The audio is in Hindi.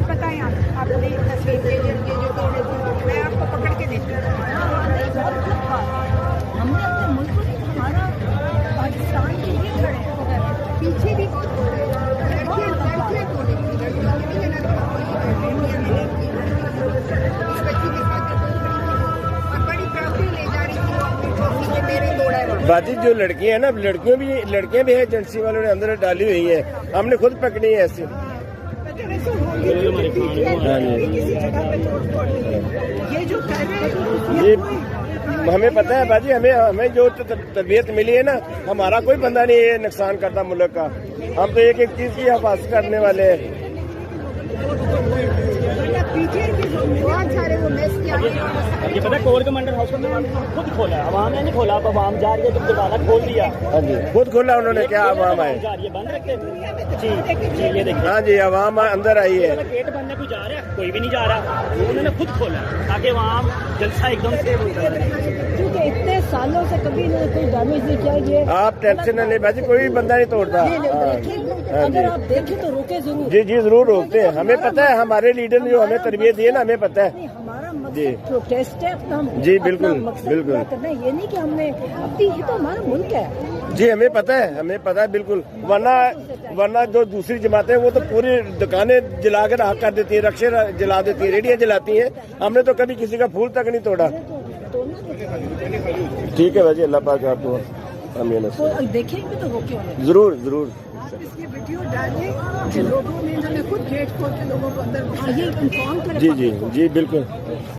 पता है आपने तस्वीर के जो मैं आपको पकड़ के देती हूँ। हमने अपने मुल्क को हमारा पाकिस्तान के लिए खड़े हैं, पीछे भी बाजी जो लड़कियां हैं ना, लड़कियां भी है, एजेंसी वालों ने अंदर डाली हुई है, हमने खुद पकड़ी है ऐसी। ये जो कर रहे हैं ये हमें पता है बाजी, हमें जो तरबियत मिली है ना, हमारा कोई बंदा नहीं है नुकसान करता मुल्क का, हम तो एक एक चीज की हिफाजत करने वाले हैं। बहुत सारे वो मेस किया। ये पता है कोर कमांडर हाउस को खुद खोला, आवाम ने नहीं खोला, अब आवाम जा रही है, जब दरवाजा खोल दिया। हाँ जी, खुद खोला उन्होंने, क्या आवाम आए बंद रखते जी जी, ये देखिए। हाँ जी, आवाम अंदर आई है। गेट बंद है, कोई जा रहा है, कोई भी नहीं जा रहा, उन्होंने खुद खोला ताकि आवाम जलसा एकदम से, क्योंकि इतने सालों से कभी कोई डैमेज नहीं किया। ये आप टेंशन न ले बाजी, कोई बंदा नहीं तोड़ता। अगर आप देखें तो रोके जरूर। जी जी, जरूर रोकते हैं, हमें पता है, हमारे लीडर ने जो हमें तरबियत दी है ना, हमें पता है। हमारा मकसद प्रोटेस्ट है, अपना जी बिल्कुल बिल्कुल करना है, ये नहीं कि हमने अपनी, ये तो हमारा मुल्क है। जी हमें पता है बिल्कुल, वरना जो दूसरी जमातें वो तो पूरी दुकानें जला कर आग कर देती है, रक्शे जला देती है, रेडियां जलाती हैं, हमने तो कभी किसी का फूल तक नहीं तोड़ा। ठीक है भाजी, अल्लाह पाक आपको देखेंगे तो रोके होंगे। जरूर जरूर। इसकी वीडियो डालें कि लोगों ने खुद गेट खोल के लोगों को अंदर ये इन्फॉर्म करें। जी जी जी बिल्कुल।